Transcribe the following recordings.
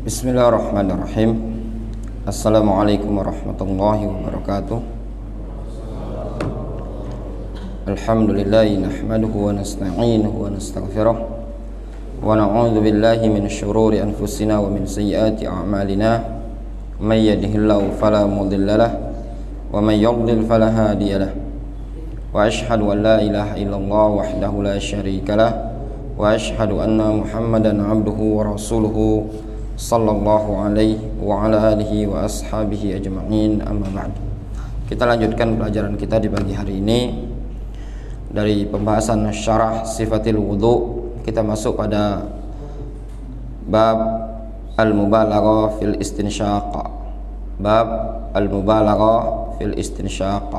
Bismillahirrahmanirrahim. Assalamualaikum warahmatullahi wabarakatuh. Alhamdulillahi nahmaduhu wa nasta'inuhu wa nastaghfiruh wa na'udzu billahi min syururi anfusina wa min sayyiati a'malina. May yahdihillahu fala mudilla lahu wa may yudlil fala hadiya lahu. Wa asyhadu an la ilaha illallah wahdahu la syarika lahu wa asyhadu anna Muhammadan 'abduhu wa rasuluhu sallallahu alaihi wa ala alihi wa ashabihi ajma'in, amma ba'd. Kita lanjutkan pelajaran kita di pagi hari ini dari pembahasan syarah sifatil wudu. Kita masuk pada bab al-mubalaghah fil istinsyaq. Bab al-mubalaghah fil istinsyaq.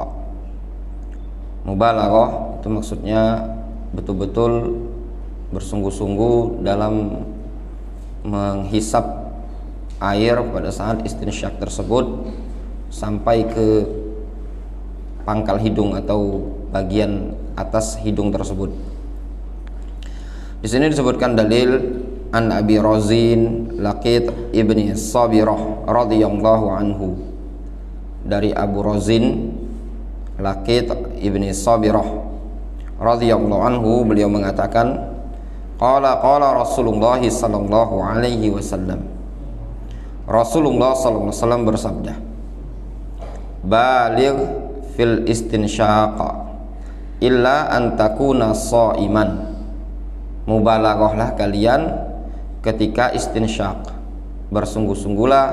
Mubalaghah itu maksudnya betul-betul bersungguh-sungguh dalam menghisap air pada saat istinsyak tersebut sampai ke pangkal hidung atau bagian atas hidung tersebut. Di sini disebutkan dalil an Abi Razin Laqit ibni Sabirah radhiyallahu anhu. Dari Abu Razin Laqit ibni Sabirah radhiyallahu anhu, beliau mengatakan, Qala Rasulullah sallallahu alaihi wasallam. Rasulullah sallallahu alaihi wasallam bersabda, Baligh fil istinsyaq illa an takuna shaiman. Mubalaghahlah kalian ketika istinsyak. Bersungguh-sungguhlah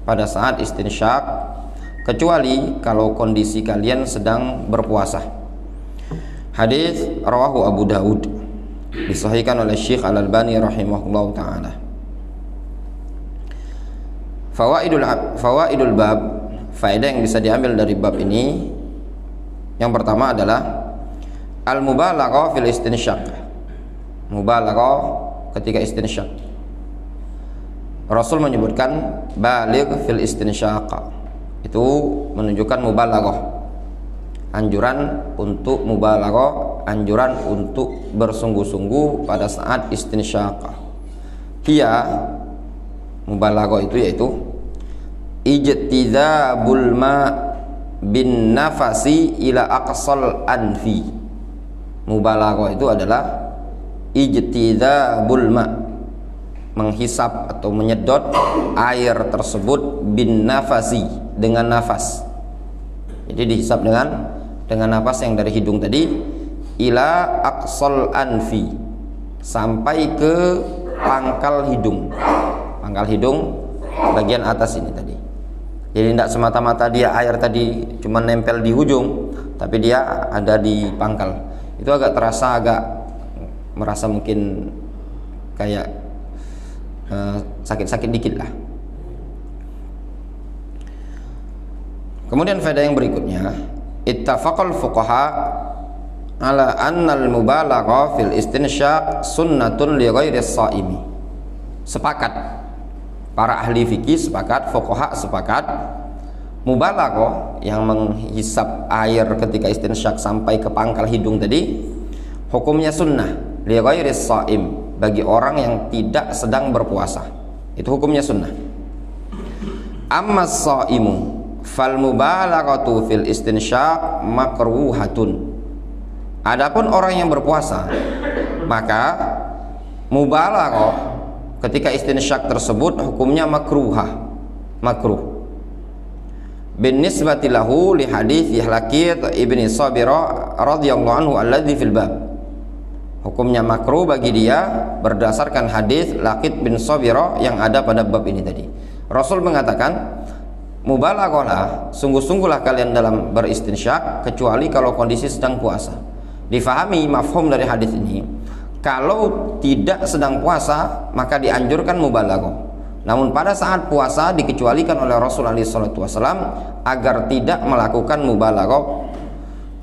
pada saat istinsyak, kecuali kalau kondisi kalian sedang berpuasa. Hadis rawahu Abu Daud, disahihkan oleh Syekh Al-Albani rahimahullah ta'ala. Fawaidul bab, faedah yang bisa diambil dari bab ini, yang pertama adalah al-mubalaghah fil istinsyaq. Mubalaghah ketika istinsyak. Rasul menyebutkan baligh fil istinsyaq, itu menunjukkan mubalaghah, anjuran untuk mubalaghah, anjuran untuk bersungguh-sungguh pada saat istinsyak. Dia mubalaghah itu yaitu ijtizabul ma bin nafasi ila aqsal anfi. Mubalaghah itu adalah ijtizabul ma, menghisap atau menyedot air tersebut bin nafasi, dengan nafas. Jadi dihisap dengan nafas yang dari hidung tadi, ila aqsal anfi, sampai ke pangkal hidung. Pangkal hidung bagian atas ini tadi. Jadi tidak semata-mata dia air tadi cuma nempel di ujung, tapi dia ada di pangkal. Itu agak terasa, agak merasa mungkin kayak sakit-sakit dikit lah. Kemudian faedah yang berikutnya, ittafaqal fuqaha ala annal mubalaghah fil istinsyaq sunnatun li ghairis shaimi. Sepakat para ahli fikih, sepakat, fuqaha sepakat, mubalaghah yang menghisap air ketika istinsyak sampai ke pangkal hidung tadi hukumnya sunnah li ghairis shaim, bagi orang yang tidak sedang berpuasa. Itu hukumnya sunnah. Amma shaimu fal mubalaghatu fil istinsyaq makruhatun. Adapun orang yang berpuasa, maka mubalaghah ketika istinsyak tersebut hukumnya makruh. Bin nisbati lahu li hadits Laqit ibni Sabirah radhiyallahu anhu alladzi fil bab. Hukumnya makruh bagi dia berdasarkan hadis Laqit bin Sabirah yang ada pada bab ini tadi. Rasul mengatakan, mubalaghahlah, sungguh-sungguhlah kalian dalam beristinsyak, kecuali kalau kondisi sedang puasa. Difahami mafhum dari hadis ini, kalau tidak sedang puasa maka dianjurkan mubalaghah. Namun pada saat puasa dikecualikan oleh Rasulullah SAW agar tidak melakukan mubalaghah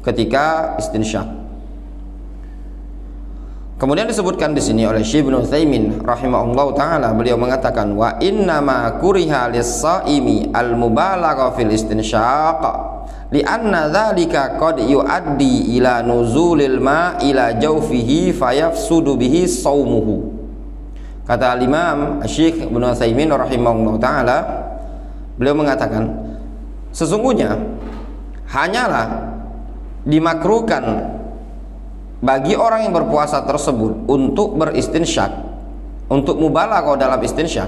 ketika istinsyak. Kemudian disebutkan di sini oleh Syekh Ibnu Utsaimin rahimahullahu taala, beliau mengatakan, wa inna ma kuriha lis-shaimi al-mubalaghah fil istinsyaq li'anna dzalika qad yuaddi ila nuzulil ma ila jawfihi fayafsudu bihi shaumuhu. Kata Al-Imam Syekh Ibnu Utsaimin rahimahullah taala, beliau mengatakan sesungguhnya hanyalah dimakruhkan bagi orang yang berpuasa tersebut untuk beristinsyak, untuk mubalaghah dalam istinsyak.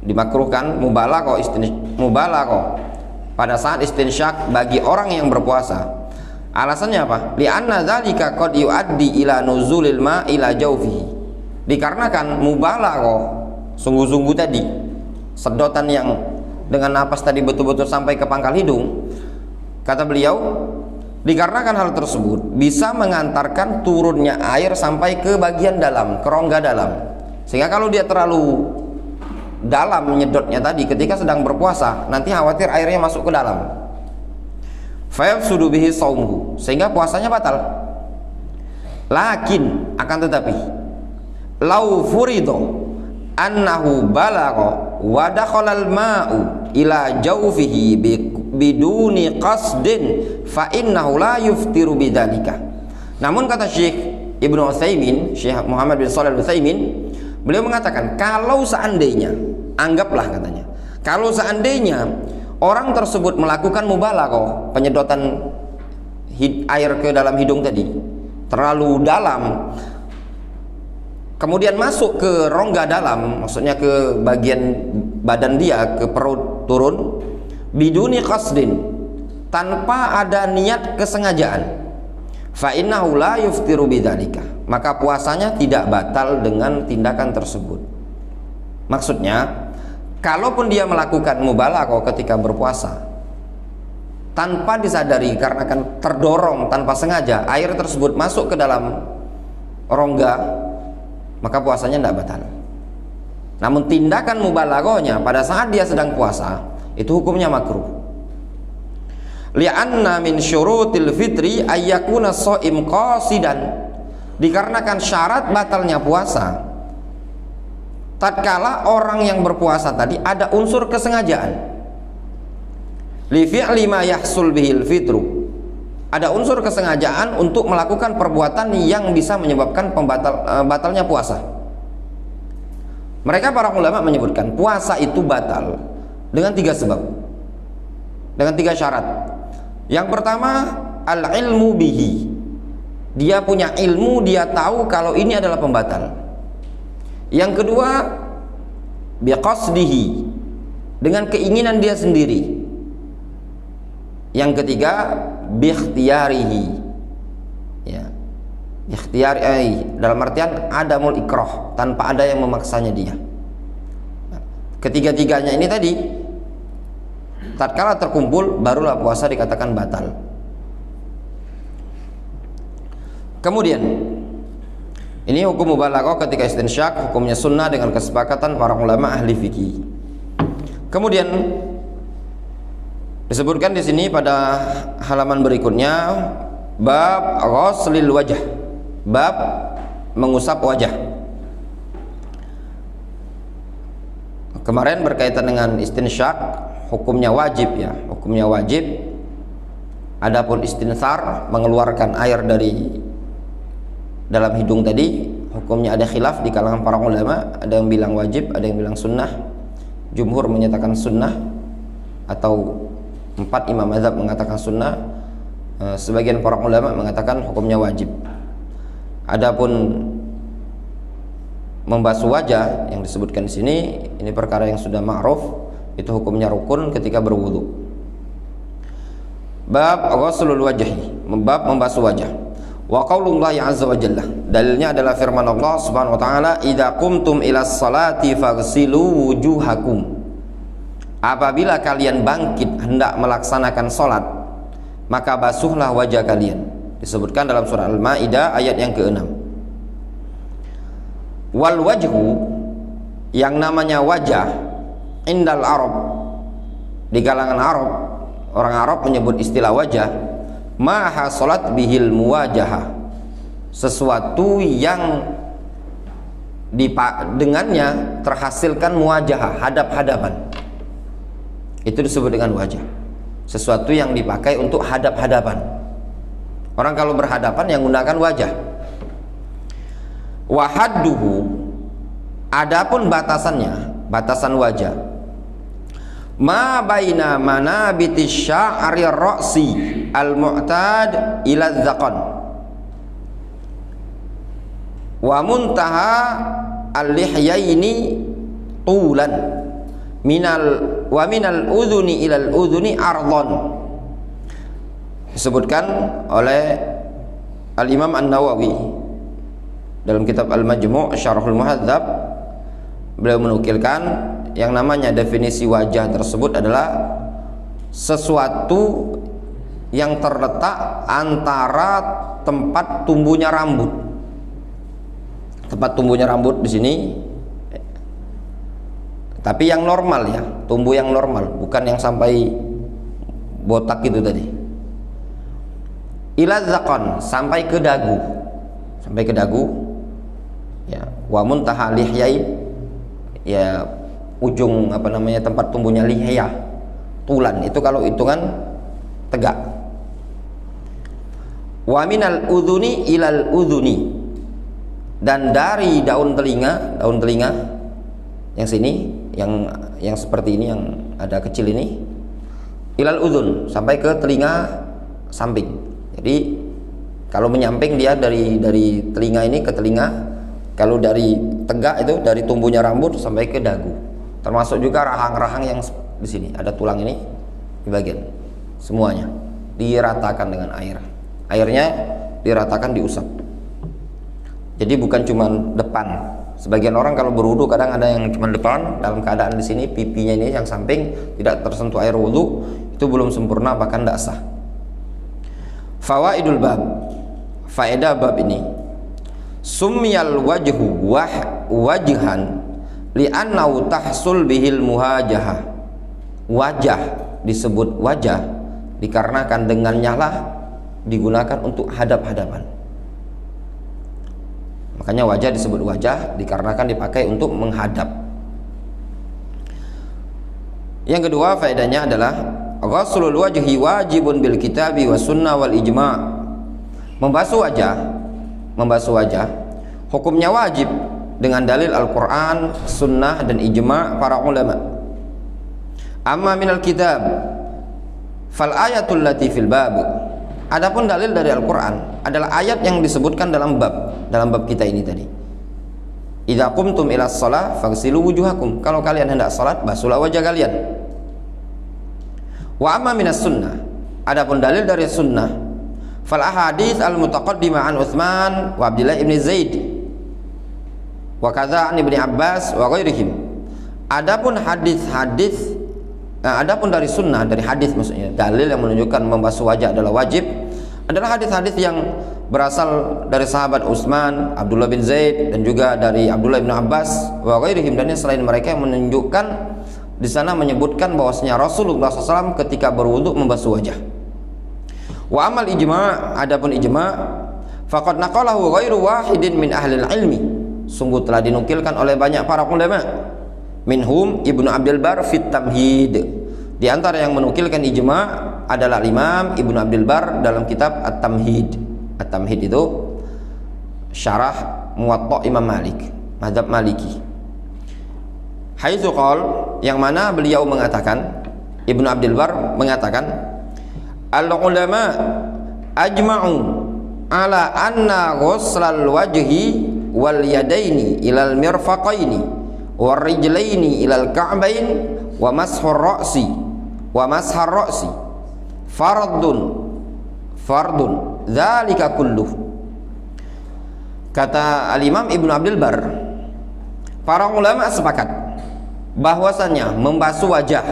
Dimakruhkan mubalaghah pada saat istinsyak bagi orang yang berpuasa. Alasannya apa? Li'anna dzalika qad yuaddi ila nuzulil ma ila jawfihi. Dikarenakan mubalaghah sungguh-sungguh tadi, sedotan yang dengan napas tadi betul-betul sampai ke pangkal hidung, kata beliau, dikarenakan hal tersebut bisa mengantarkan turunnya air sampai ke bagian dalam, ke rongga dalam. Sehingga kalau dia terlalu dalam menyedotnya tadi ketika sedang berpuasa, nanti khawatir airnya masuk ke dalam. Fayafsudu bihi shaumuhu, sehingga puasanya batal. Lakin akan tetapi, lau furido annahu balagha wa dakhala al-ma'u ila jawfihi biduni qasdin fa innahu la yuftiru bidzalika. Namun kata Syekh Ibnu Utsaimin, Syekh Muhammad bin Shalih Al-Utsaimin, beliau mengatakan kalau seandainya, anggaplah katanya, kalau seandainya orang tersebut melakukan mubalaghah, penyedotan air ke dalam hidung tadi terlalu dalam, kemudian masuk ke rongga dalam, maksudnya ke bagian badan dia, ke perut turun, biduni qasdin, tanpa ada niat kesengajaan, fa innahu la yuftiru bidzalika, maka puasanya tidak batal dengan tindakan tersebut. Maksudnya, kalaupun dia melakukan mubalaghah ketika berpuasa tanpa disadari karena kan terdorong tanpa sengaja air tersebut masuk ke dalam rongga, maka puasanya tidak batal. Namun tindakan mubalaghahnya pada saat dia sedang puasa itu hukumnya makruh. Li'anna min syurutil fitri ayyakuna shaim qasidan, dikarenakan syarat batalnya puasa tatkala orang yang berpuasa tadi ada unsur kesengajaan. Li fi'li ma yahsul bihil fitru, ada unsur kesengajaan untuk melakukan perbuatan yang bisa menyebabkan batalnya puasa. Mereka para ulama menyebutkan puasa itu batal dengan 3 sebab, dengan 3 syarat. Yang pertama, al-ilmu bihi, dia punya ilmu, dia tahu kalau ini adalah pembatal. Yang kedua, biqasdihi, dengan keinginan dia sendiri. Yang ketiga, bikhtiyarihi, ya, ikhtiar, dalam artian adamul ikrah, tanpa ada yang memaksanya dia. Ketiga-tiganya ini tadi tatkala terkumpul barulah puasa dikatakan batal. Kemudian ini hukum mubalaghah ketika istinsyak, hukumnya sunnah dengan kesepakatan para ulama ahli fikih. Kemudian disebutkan di sini pada halaman berikutnya, bab ghuslil wajah, bab mengusap wajah. Kemarin berkaitan dengan istinsyak, hukumnya wajib ya, hukumnya wajib. Adapun istinthar, mengeluarkan air dari dalam hidung tadi, hukumnya ada khilaf di kalangan para ulama, ada yang bilang wajib, ada yang bilang sunnah. Jumhur menyatakan sunnah, atau 4 imam mazhab mengatakan sunnah. Sebagian para ulama mengatakan hukumnya wajib. Adapun membasuh wajah yang disebutkan di sini, ini perkara yang sudah ma'ruf, itu hukumnya rukun ketika berwudu. Bab ghuslul wajhi, bab membasuh wajah. Wa qaulullahi azza wa jalla, dalilnya adalah firman Allah subhanahu wa ta'ala, idza qumtum ilas salati faghsilu wujuhakum, apabila kalian bangkit hendak melaksanakan salat, maka basuhlah wajah kalian. Disebutkan dalam surah Al-Maidah ayat yang ke-6. Wal wajhu, yang namanya wajah, indal Arab, di kalangan Arab, orang Arab menyebut istilah wajah ma hasalat bihil muwajahah, sesuatu yang dengannya terhasilkan muwajahah, hadap-hadapan. Itu disebut dengan wajah, sesuatu yang dipakai untuk hadap-hadapan. Orang kalau berhadapan yang menggunakan wajah. Wa hadduhu, adapun batasannya, batasan wajah, ma baina manabitis sya'ri ra'si al-mu'tad ila dzaqan wa muntaha al-lihyaini tulan minal udhuni ilal udhuni ardhon. Disebutkan oleh Al-Imam An-Nawawi dalam kitab Al-Majmu' Syarhul Muhadzab, beliau menukilkan yang namanya definisi wajah tersebut adalah sesuatu yang terletak antara tempat tumbuhnya rambut. Tempat tumbuhnya rambut di sini, tapi yang normal ya, tumbuh yang normal, bukan yang sampai botak itu tadi. Ila dzaqan, sampai ke dagu, sampai ke dagu. Ya, wa muntaha lihyai, ya ujung apa namanya tempat tumbuhnya lihyah, tulan itu kalau hitungan tegak. Wa minal udhuni ilal udhuni, dan dari daun telinga yang sini, yang seperti ini, yang ada kecil ini, ilal udhun, sampai ke telinga samping. Jadi kalau menyamping dia dari telinga ini ke telinga, kalau dari tegak itu dari tumbuhnya rambut sampai ke dagu. Termasuk juga rahang-rahang yang di sini ada tulang ini di bagian, semuanya diratakan dengan air. Airnya diratakan, diusap. Jadi bukan cuma depan. Sebagian orang kalau berwudu kadang ada yang cuma depan, dalam keadaan di sini pipinya ini yang samping tidak tersentuh air wudu, itu belum sempurna, bahkan tidak sah. Fawaidul bab, faedah bab ini, sumyal wajhu wajhan li'annahu tahsul bihil muhajahah. Wajah disebut wajah dikarenakan dengannya lah digunakan untuk hadap-hadapan. Makanya wajah disebut wajah dikarenakan dipakai untuk menghadap. Yang kedua faedahnya adalah ghuslul wajhi wajibun bil kitabi was sunnah wal ijma'. Membasuh wajah hukumnya wajib dengan dalil Al-Quran, sunnah dan ijma' para ulama. Amma minal kitab fal ayatul lati fil bab. Adapun dalil dari Al-Quran adalah ayat yang disebutkan dalam bab kita ini tadi. Idza qumtum ila shalah faghsilu wujuhakum. Kalau kalian hendak salat, basuhlah wajah kalian. Wa amma minas sunnah, adapun dalil dari sunnah, fal ahadits al mutaqaddimah an Utsman wa Abdullah ibn Zaid wa kadza an Ibnu Abbas wa ghairihim. Adapun adapun dari sunnah, dari hadis maksudnya, dalil yang menunjukkan membasuh wajah adalah wajib, adalah hadis-hadis yang berasal dari sahabat Utsman, Abdullah bin Zaid, dan juga dari Abdullah bin Abbas wa ghairihim, dan selain mereka yang menunjukkan di sana menyebutkan bahwasanya Rasulullah SAW ketika berwudu membasuh wajah. Wa amal ijma', adapun ijma', faqad naqalahu ghairu wahidin min ahli ilmi, sungguh telah dinukilkan oleh banyak para ulama. Minhum Ibnu Abdul Bar fit Tamhid. Di antara yang menukilkan ijma' adalah Imam Ibnu Abdul Bar dalam kitab At-Tamhid. At-Tamhid itu syarah Muwatta Imam Malik, mazhab Maliki. Haitsu qol, yang mana beliau mengatakan, Ibnu Abdul Bar mengatakan, al ulama ajma'u ala anna ghuslal wajhi wal yadaini ilal mirfaqaini war rijlaini ilal ka'bain wa mashur ra'si fardun dzalika kulluh. Kata al-Imam Ibnu Abdul Bar, para ulama sepakat bahwasanya membasuh wajah,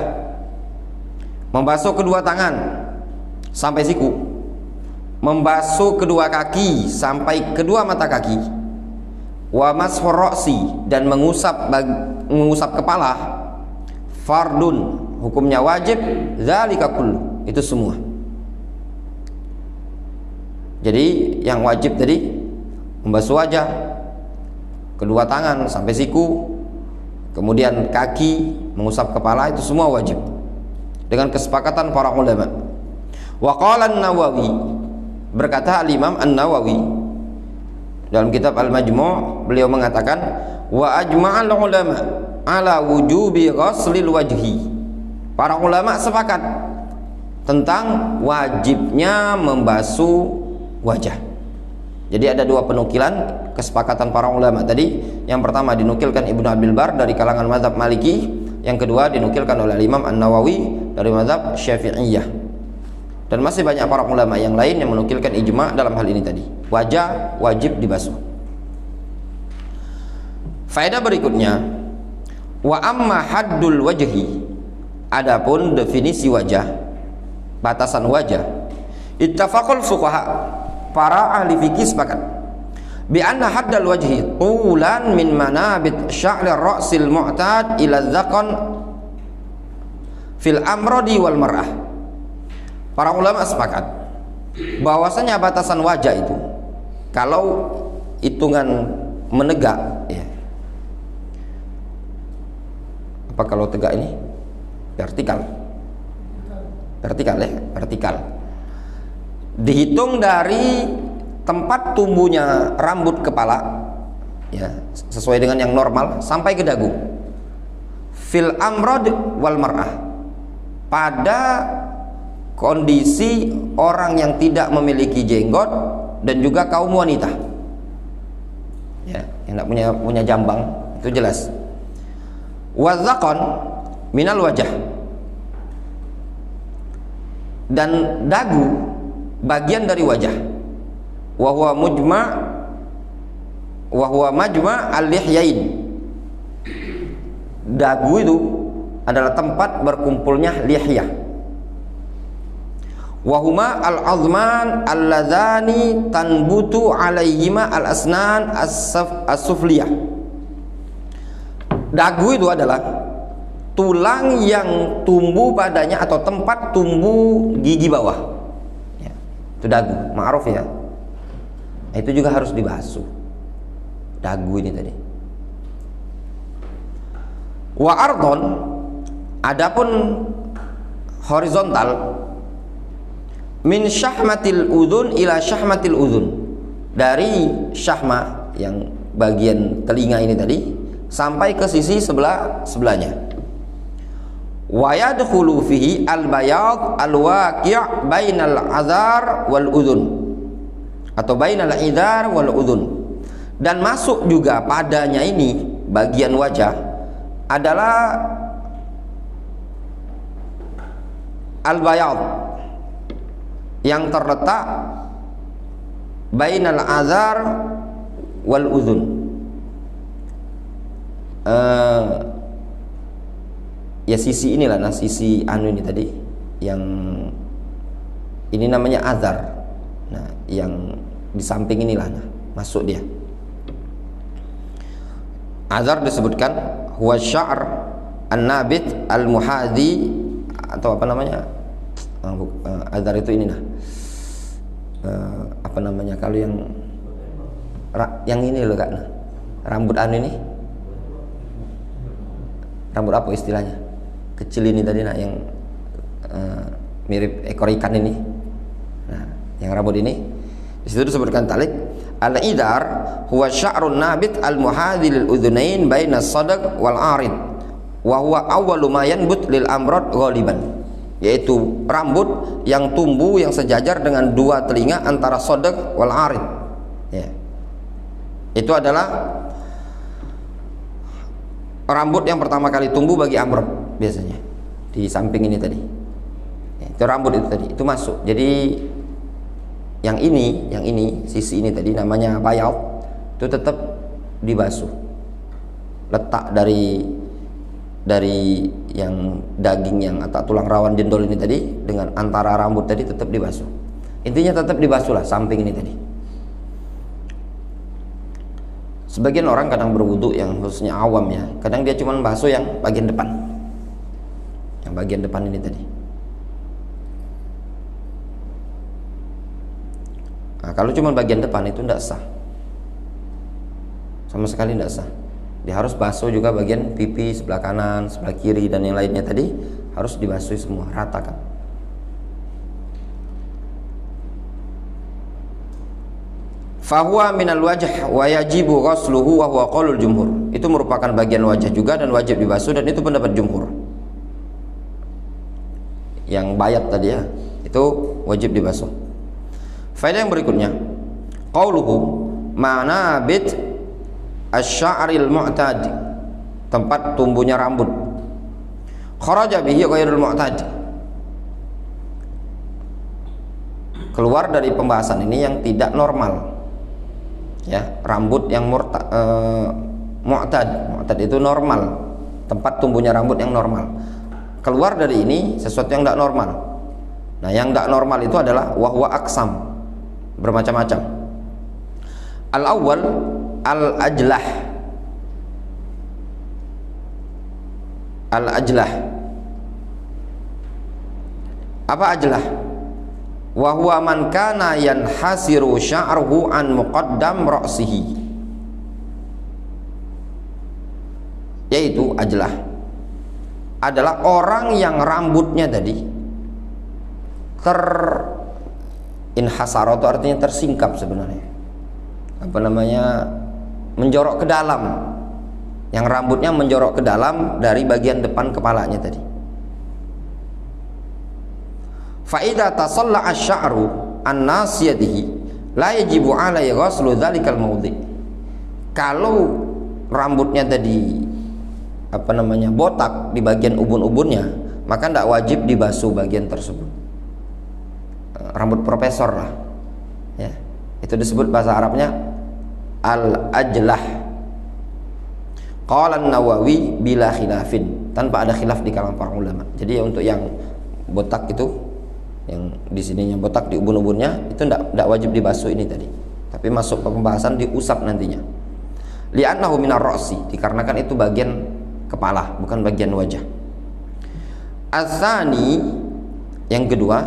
membasuh kedua tangan sampai siku, membasuh kedua kaki sampai kedua mata kaki, wa mashur ra'si, dan mengusap kepala, fardun, hukumnya wajib, dzalika kullu, itu semua. Jadi yang wajib tadi membasuh wajah, kedua tangan sampai siku, kemudian kaki, mengusap kepala, itu semua wajib dengan kesepakatan para ulama. Wa qala an-Nawawi, berkata al-Imam An-Nawawi, Dalam kitab Al-Majmu' beliau mengatakan wa ajma'al ulama ala wujubi ghuslil wajhi. Para ulama sepakat tentang wajibnya membasuh wajah. Jadi ada dua penukilan kesepakatan para ulama tadi. Yang pertama dinukilkan Ibnu Abdul Bar dari kalangan mazhab Maliki, yang kedua dinukilkan oleh Imam An-Nawawi dari mazhab Syafi'iyah. Dan masih banyak para ulama yang lain yang menukilkan ijma' dalam hal ini tadi. Wajah wajib dibasuh. Faedah berikutnya, wa amma haddul wajhi, adapun definisi wajah, batasan wajah, ittafaqul fuqaha, para ahli fikih sepakat bi anna haddal wajhi tulan min manabit sya'ri ra'sil mu'tad ila dzaqan fil amrodi wal mar'ah. Para ulama sepakat bahwasanya batasan wajah itu kalau hitungan menegak ya. Apa kalau tegak ini? Vertikal. Vertikal ya, vertikal. Dihitung dari tempat tumbuhnya rambut kepala ya, sesuai dengan yang normal sampai ke dagu. Fil amrod wal mar'ah, pada kondisi orang yang tidak memiliki jenggot dan juga kaum wanita ya, yang tidak punya jambang, itu jelas. Wadzaqan minal wajah, dan dagu bagian dari wajah. Wa huwa majma' al-lihyain. Dagu itu adalah tempat berkumpulnya lihyah. Wa huma al-azman alladzani tanbutu alaihima al-asnan as-sufliyah. Dagu itu adalah tulang yang tumbuh padanya atau tempat tumbuh gigi bawah ya, itu dagu, ma'ruf ya. Nah, itu juga harus dibasuh dagu ini tadi. Wa ardon, adapun horizontal, min syahmatil udhun ila syahmatil udhun, dari syahma yang bagian telinga ini tadi sampai ke sisi sebelahnya. Wa yadkhulu fihi al-bayad al-waqi' bainal azar wal udhun, atau bainal idhar wal udhun, dan masuk juga padanya ini bagian wajah adalah al-bayad yang terletak bainal azar wal udhun. Ya sisi inilah, nah sisi anu ini tadi yang ini namanya azar. Nah yang di samping inilah, nah masuk dia. Azar disebutkan huwa sya'r an-nabit al-muhadi, atau apa namanya, azar itu ini nah apa namanya kalau yang ini loh Kak, nah rambut anu ini, rambut apa istilahnya, kecil ini tadi nah yang mirip ekor ikan ini, nah yang rambut ini di situ disebutkan talik al-idar huwa sya'run nabit al-muhadi lil udhunain baina sadaq wal arid wa huwa awwalu ma yanbut lil amrad ghaliban, yaitu rambut yang tumbuh yang sejajar dengan dua telinga antara sadaq wal arid ya. Itu adalah rambut yang pertama kali tumbuh bagi amrod, biasanya di samping ini tadi ya, itu rambut itu tadi, itu masuk. Jadi yang ini sisi ini tadi namanya bayat, itu tetap dibasuh. Letak dari yang daging yang atau tulang rawan jendol ini tadi dengan antara rambut tadi tetap dibasuh. Intinya tetap dibasuh lah samping ini tadi. Sebagian orang kadang berwudu, yang khususnya awam ya, kadang dia cuma basuh yang bagian depan, yang bagian depan ini tadi. Nah, kalau cuma bagian depan itu tidak sah, sama sekali tidak sah. Dia harus basuh juga bagian pipi sebelah kanan, sebelah kiri, dan yang lainnya tadi harus dibasuh semua, ratakan. fahuwa minal wajh wa yajibu ghusluhu wa huwa qaulul jumhur. Itu merupakan bagian wajah juga dan wajib dibasuh, dan itu pendapat jumhur. Yang bayat tadi ya, itu wajib dibasuh. Faedah yang berikutnya, qauluhu manabit asy-sya'ril mu'tad, tempat tumbuhnya rambut. Kharaja bihi ghairul mu'tad, keluar dari pembahasan ini yang tidak normal. Ya, rambut yang mu'tad itu normal, tempat tumbuhnya rambut yang normal. Keluar dari ini sesuatu yang tidak normal. Nah, yang tidak normal itu adalah wahwa aksam, bermacam-macam. Al-awwal al-ajlah. Al-ajlah, apa ajlah? Wa huwa man kana yanhasiru sya'ruhu an muqaddam ra'sihi, yaitu ajlah adalah orang yang rambutnya tadi inhasara itu artinya tersingkap sebenarnya, apa namanya, menjorok ke dalam, yang rambutnya menjorok ke dalam dari bagian depan kepalanya tadi. Fa idza tasalla asy-sya'ru an nasiyatihi la yajibu 'alaihi ghuslu dzalikal mawdi'. Kalau rambutnya tadi apa namanya, botak di bagian ubun-ubunnya, maka tidak wajib dibasuh bagian tersebut. Rambut profesor lah ya, itu disebut bahasa Arabnya al-ajlah. Qala an-Nawawi bila khilafin, tanpa ada khilaf di kalangan para ulama. Jadi untuk yang botak itu, yang di sininya botak di ubun-ubunnya, itu tidak wajib dibasuh ini tadi, tapi masuk ke pembahasan diusap nantinya. Li'annahu minar ra'si, dikarenakan itu bagian kepala, bukan bagian wajah. Ats-tsani, yang kedua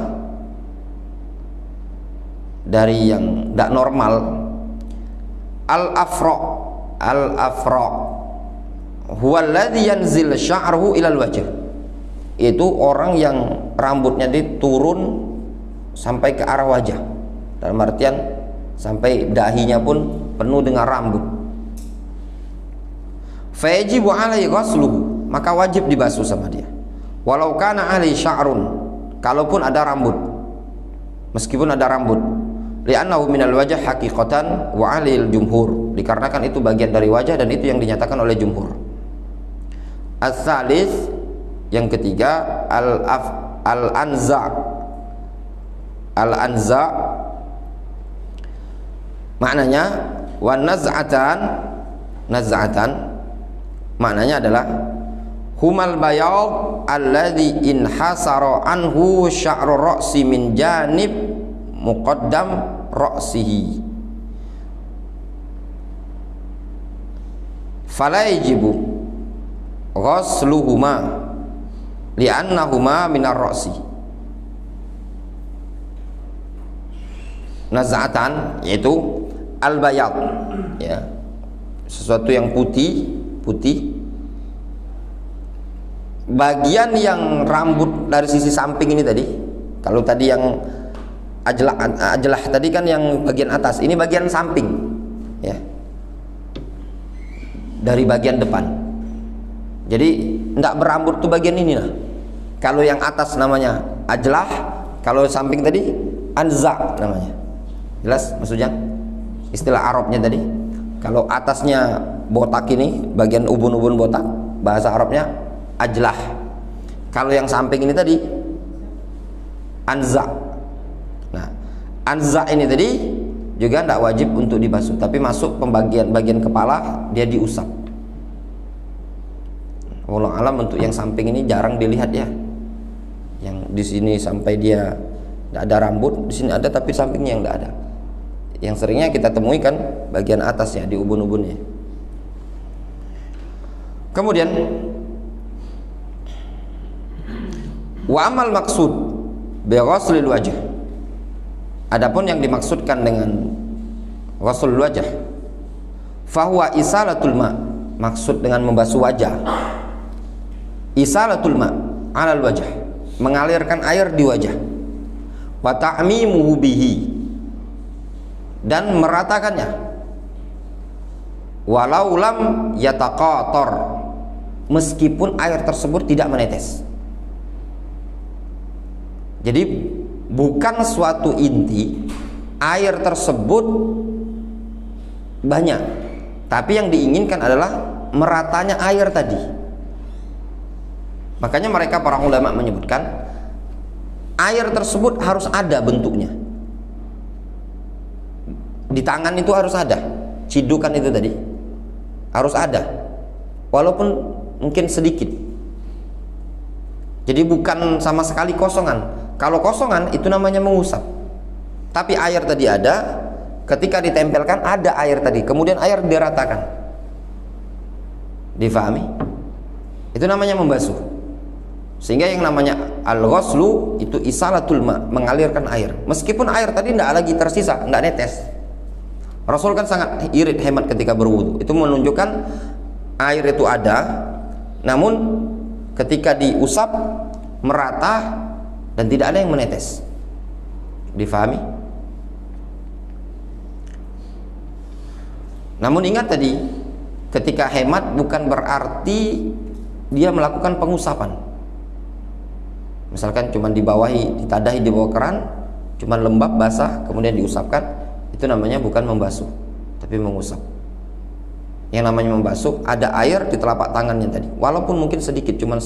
dari yang tidak normal, al-afra huwa alladhi yanzil sya'ruhu ilal wajh, itu orang yang rambutnya turun sampai ke arah wajah, dalam artian sampai dahinya pun penuh dengan rambut. Fa yajibu alaihi ghusluhu, maka wajib dibasuh sama dia. Walau kana alaihi sya'run, kalaupun ada rambut, meskipun ada rambut. Li'annahu minal wajh haqiqatan wa 'alil jumhur, dikarenakan itu bagian dari wajah dan itu yang dinyatakan oleh jumhur. Ats-tsalits, yang ketiga, al-anza. Al-anza maknanya wan naz'atan maknanya adalah humal bayad alladhi inhasara anhu sya'ru ra'si min janib muqaddam ra'sihi fala yajibu ghusluhuma li'annahuma minar ra'si. Naz'atan yaitu al-bayad ya, sesuatu yang putih bagian yang rambut dari sisi samping ini tadi. Kalau tadi yang ajlah tadi kan yang bagian atas, ini bagian samping ya, dari bagian depan. Jadi tidak berambut tuh bagian ini lah. Kalau yang atas namanya ajlah, kalau samping tadi anza namanya. Jelas maksudnya? Istilah Arabnya tadi. Kalau atasnya botak ini, bagian ubun-ubun botak, bahasa Arabnya ajlah. Kalau yang samping ini tadi anza. Nah, anza ini tadi juga tidak wajib untuk dibasuh, tapi masuk pembagian bagian kepala, dia diusap. Wallahu alam, untuk yang samping ini jarang dilihat ya. Yang di sini sampai dia tidak ada rambut, di sini ada tapi sampingnya yang tidak ada. Yang seringnya kita temui kan bagian atasnya di ubun-ubunnya. Kemudian wa amal maksud bi ghuslil wajh, adapun yang dimaksudkan dengan ghuslul wajh, fahuwa isalatul ma, maksud dengan membasuh wajah, isalatul ma alal wajh, mengalirkan air di wajah, wa ta'mimuhu bihi, dan meratakannya, walau lam yataqatar, meskipun air tersebut tidak menetes. Jadi bukan suatu inti air tersebut banyak, tapi yang diinginkan adalah meratanya air tadi. Makanya mereka para ulama menyebutkan air tersebut harus ada bentuknya. Di tangan itu harus ada, cidukan itu tadi harus ada, walaupun mungkin sedikit. Jadi bukan sama sekali kosongan. Kalau kosongan itu namanya mengusap. Tapi air tadi ada, ketika ditempelkan ada air tadi, kemudian air diratakan. Difahami? Itu namanya membasuh. Sehingga yang namanya al-ghuslu itu isalatul ma, mengalirkan air. Meskipun air tadi tidak lagi tersisa, tidak netes. Rasul kan sangat irit hemat ketika berwudu. Itu menunjukkan air itu ada, namun ketika diusap merata dan tidak ada yang menetes. Difahami? Namun ingat tadi, ketika hemat bukan berarti dia melakukan pengusapan. Misalkan cuma dibawahi, ditadahi di bawah keran, cuma lembab basah kemudian diusapkan, itu namanya bukan membasuh, tapi mengusap. Yang namanya membasuh ada air di telapak tangannya tadi, walaupun mungkin sedikit, cuma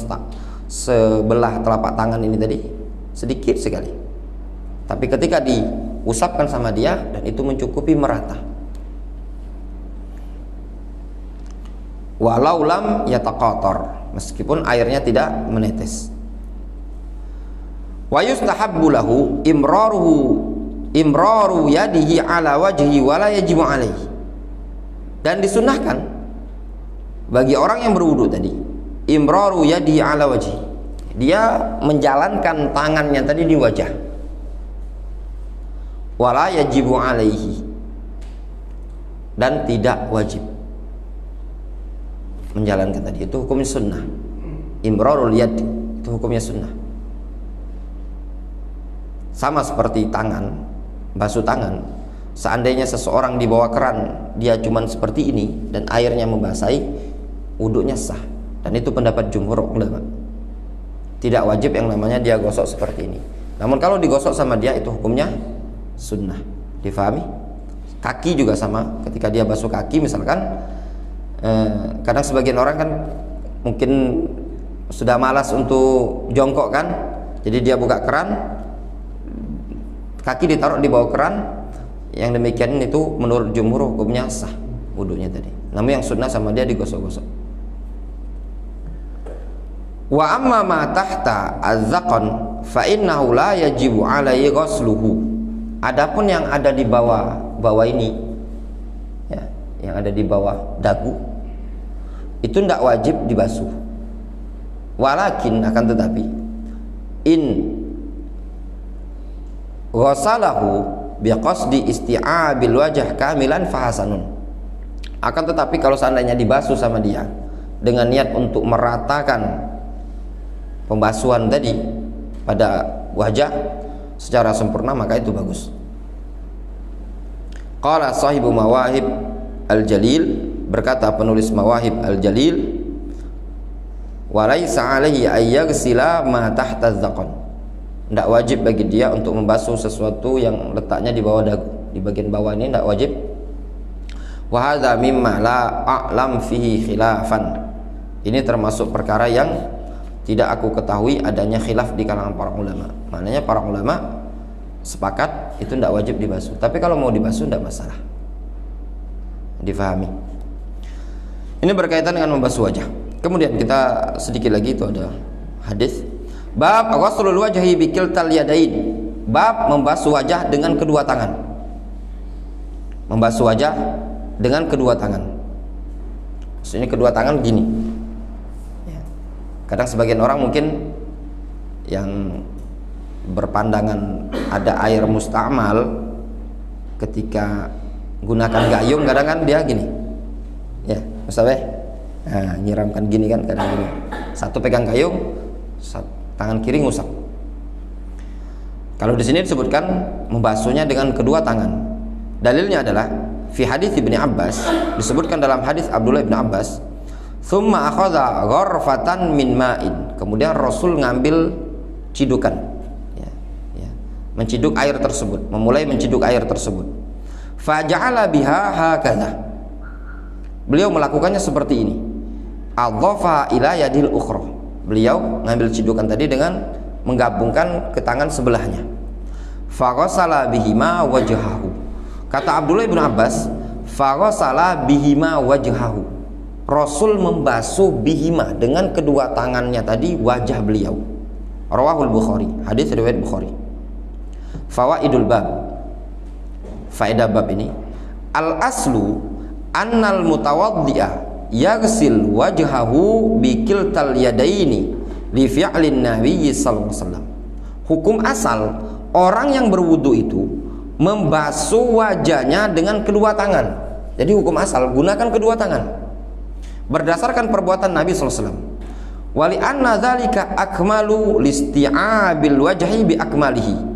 sebelah telapak tangan ini tadi, sedikit sekali. Tapi ketika diusapkan sama dia dan itu mencukupi merata. Walau lam yataqatar, meskipun airnya tidak menetes. Wa yustahabbu lahu imraru yadihi ala wajhi wa la yajibu alaihi. Dan disunahkan bagi orang yang berwudu tadi, imraru yadihi ala wajhi, dia menjalankan tangannya tadi di wajah, wa la yajibu alaihi, dan tidak wajib menjalankan tadi. Itu hukumnya sunnah. Imrarul yad itu hukumnya sunnah. Sama seperti tangan, basuh tangan. Seandainya seseorang di bawah keran, dia cuman seperti ini dan airnya membasahi, wudunya sah. Dan itu pendapat jumhur ulama. Tidak wajib yang namanya dia gosok seperti ini. Namun kalau digosok sama dia itu hukumnya sunnah. Difahami? Kaki juga sama. Ketika dia basuh kaki misalkan, kadang sebagian orang kan mungkin sudah malas untuk jongkok kan, jadi dia buka keran, kaki ditaruh di bawah keran. Yang demikian itu menurut jumhur hukumnya sah wudunya tadi. Namun yang sunnah sama dia digosok-gosok. Wa amma ma tahta az-zaqan fa innahu la yajibu alaihi ghusluhu. Adapun yang ada di bawah ini, ya, yang ada di bawah dagu, itu tidak wajib dibasuh. Walakin akan tetapi in ghasalahu biqasdi isti'abil wajah kamilan fahasanun. Akan tetapi kalau seandainya dibasuh sama dia dengan niat untuk meratakan pembasuhan tadi pada wajah secara sempurna, maka itu bagus. Qala sahibu Mawahib Al-Jalil, berkata penulis Mawahib Al-Jalil, wa laisa alaihi ayyaghsila ma tahta az-zaqan. Tidak wajib bagi dia untuk membasuh sesuatu yang letaknya di bawah dagu, di bagian bawah ini tidak wajib. Wa hadza mimma la a'lam fihi khilafan. Ini termasuk perkara yang tidak aku ketahui adanya khilaf di kalangan para ulama. Maknanya para ulama sepakat itu tidak wajib dibasuh. Tapi kalau mau dibasuh tidak masalah. Difahami? Ini berkaitan dengan membasuh wajah. Kemudian kita sedikit lagi itu ada hadis. Bab ghuslul wajhi bikiltal yadain. Bab membasuh wajah dengan kedua tangan. Membasuh wajah dengan kedua tangan. Maksudnya kedua tangan gini. Kadang sebagian orang mungkin yang berpandangan ada air musta'mal ketika gunakan gayung, kadang kan dia gini. Ya, Ustaz, nah, nyiramkan gini kan kadang gini. Satu pegang gayung, tangan kiri ngusap. Kalau di sini disebutkan membasuhnya dengan kedua tangan. Dalilnya adalah fi hadits Ibnu Abbas, disebutkan dalam hadis Abdullah bin Abbas, "Tsumma akhadha gharfatan min ma'in." Kemudian Rasul ngambil cidukan, menciduk air tersebut, memulai menciduk air tersebut. Faja'ala biha hakadha. Beliau melakukannya seperti ini. Adhafa ila yadil ukhra. Beliau ngambil cidukan tadi dengan menggabungkan ke tangan sebelahnya. Faghasala bihima wajhahu. Kata Abdullah bin Abbas, faghasala bihima wajhahu. Rasul membasuh bihima dengan kedua tangannya tadi wajah beliau. Rawahul Bukhari, hadis riwayat Bukhari. Fawaidul bab, faedah bab ini, al aslu annal mutawaddi'a yaghsil wajhahu bikiltal yadaini li fi'lin nabiyyi sallallahu alaihi wasallam. Hukum asal, orang yang berwudu itu membasuh wajahnya dengan kedua tangan. Jadi hukum asal, gunakan kedua tangan berdasarkan perbuatan Nabi sallallahu alaihi wasallam. Wali anna dzalika akmalu listi'abil wajhi bi akmalihi.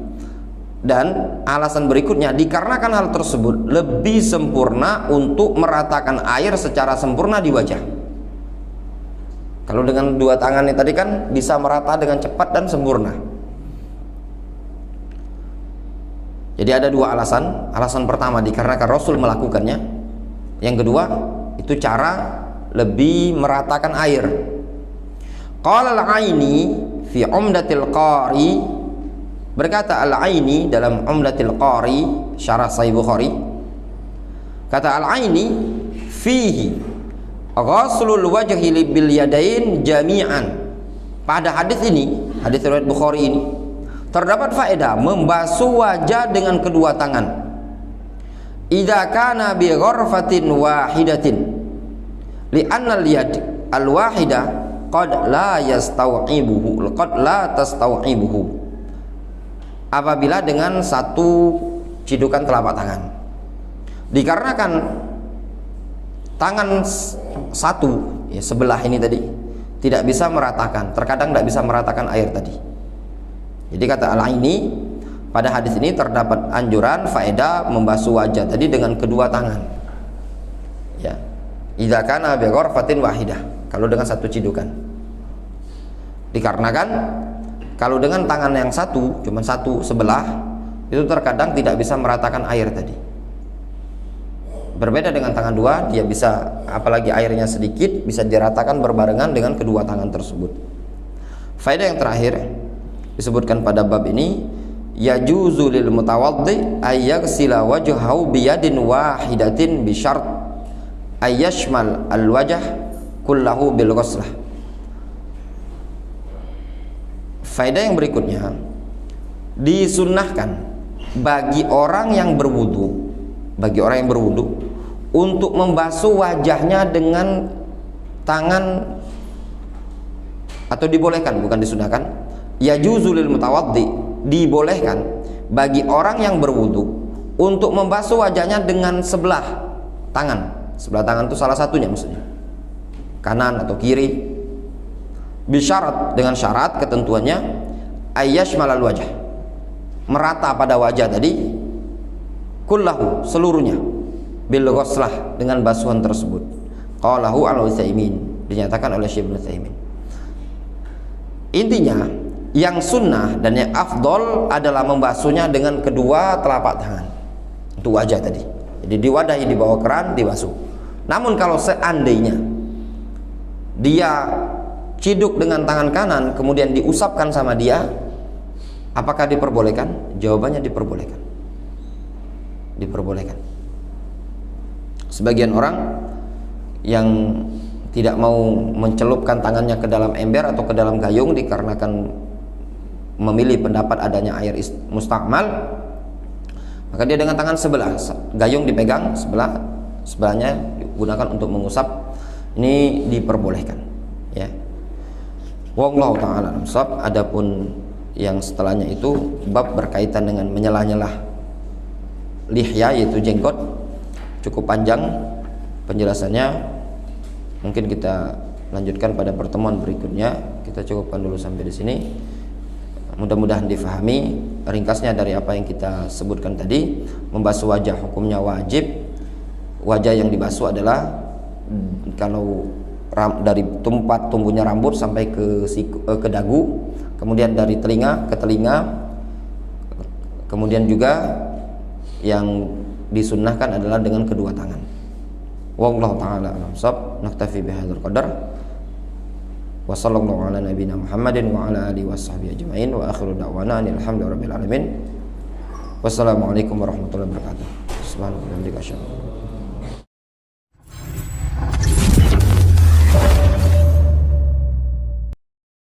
Dan alasan berikutnya, dikarenakan hal tersebut lebih sempurna untuk meratakan air secara sempurna di wajah. Kalau dengan dua tangan ini tadi kan bisa merata dengan cepat dan sempurna. Jadi ada dua alasan. Alasan pertama dikarenakan Rasul melakukannya. Yang kedua itu cara lebih meratakan air. Qala al-Aini fi Umdatil Qari, berkata Al-Aini dalam Umdatil Qari syarah Sahih Bukhari, kata Al-Aini, fihi ghaslul wajhi bil yadain jami'an. Pada hadis ini, hadis riwayat Bukhari ini, terdapat faedah membasuh wajah dengan kedua tangan. Idza kana bi gharfatin wahidatin li'anna al-yad al-wahida qad la yastau'ibuhu, qad la tastau'ibuhu. Apabila dengan satu cidukan telapak tangan, dikarenakan tangan satu ya, sebelah ini tadi tidak bisa meratakan, terkadang tidak bisa meratakan air tadi. Jadi kata Al-Aini, pada hadis ini terdapat anjuran faedah membasuh wajah tadi dengan kedua tangan. Ya, idza kana bi gharfatin wahidah, kalau dengan satu cidukan. Dikarenakan kalau dengan tangan yang satu, cuma satu sebelah, itu terkadang tidak bisa meratakan air tadi. Berbeda dengan tangan dua, dia bisa, apalagi airnya sedikit, bisa diratakan berbarengan dengan kedua tangan tersebut. Faedah yang terakhir disebutkan pada bab ini, yajuzu lil mutawaddi ay yaghsila wajhahu biyadin wahidatin bi syart ay yashmal al wajh kullahu bil ghuslah. Faedah yang berikutnya, disunnahkan bagi orang yang berwudu, untuk membasuh wajahnya dengan tangan, atau dibolehkan, bukan disunahkan, yajuzu lil mutawaddi, dibolehkan bagi orang yang berwudu untuk membasuh wajahnya dengan sebelah tangan. Sebelah tangan itu salah satunya maksudnya, kanan atau kiri. Bisyarat, dengan syarat, ketentuannya ayyashmalal wajah, merata pada wajah tadi, kullahu, seluruhnya, bil ghuslah, dengan basuhan tersebut. Qalahu al-Utsaimin, dinyatakan oleh Syekh Ibnu Utsaimin. Intinya yang sunnah dan yang afdol adalah membasuhnya dengan kedua telapak tangan untuk wajah tadi. Jadi diwadahi di bawah keran, dibasuh. Namun kalau seandainya dia ciduk dengan tangan kanan kemudian diusapkan sama dia, apakah diperbolehkan? Jawabannya diperbolehkan. Diperbolehkan. Sebagian orang yang tidak mau mencelupkan tangannya ke dalam ember atau ke dalam gayung dikarenakan memilih pendapat adanya air mustakmal, maka dia dengan tangan sebelah, gayung dipegang sebelahnya digunakan untuk mengusap. Ini diperbolehkan, ya. Wallahu ta'ala a'lam. Adapun yang setelahnya itu bab berkaitan dengan menyelah-nyelah lihya, yaitu jenggot, cukup panjang penjelasannya. Mungkin kita lanjutkan pada pertemuan berikutnya. Kita cukupkan dulu sampai di sini. mudah-mudahan difahami. Ringkasnya dari apa yang kita sebutkan tadi, membasuh wajah hukumnya wajib. Wajah yang dibasuh adalah kalau dari tempat tumbuhnya rambut sampai ke dagu, kemudian dari telinga ke telinga, kemudian juga yang disunnahkan adalah dengan kedua tangan. Wallahu ta'ala a'lam bishawab. Naktafi bihadzal qadar. Wa sallallahu ala nabiyyina Muhammadin wa ala alihi washabbihi ajmain wa akhiru da'wana alhamdulillahirabbil alamin. Wassalamualaikum warahmatullahi wabarakatuh. Subhanallahi wa bihamdihi.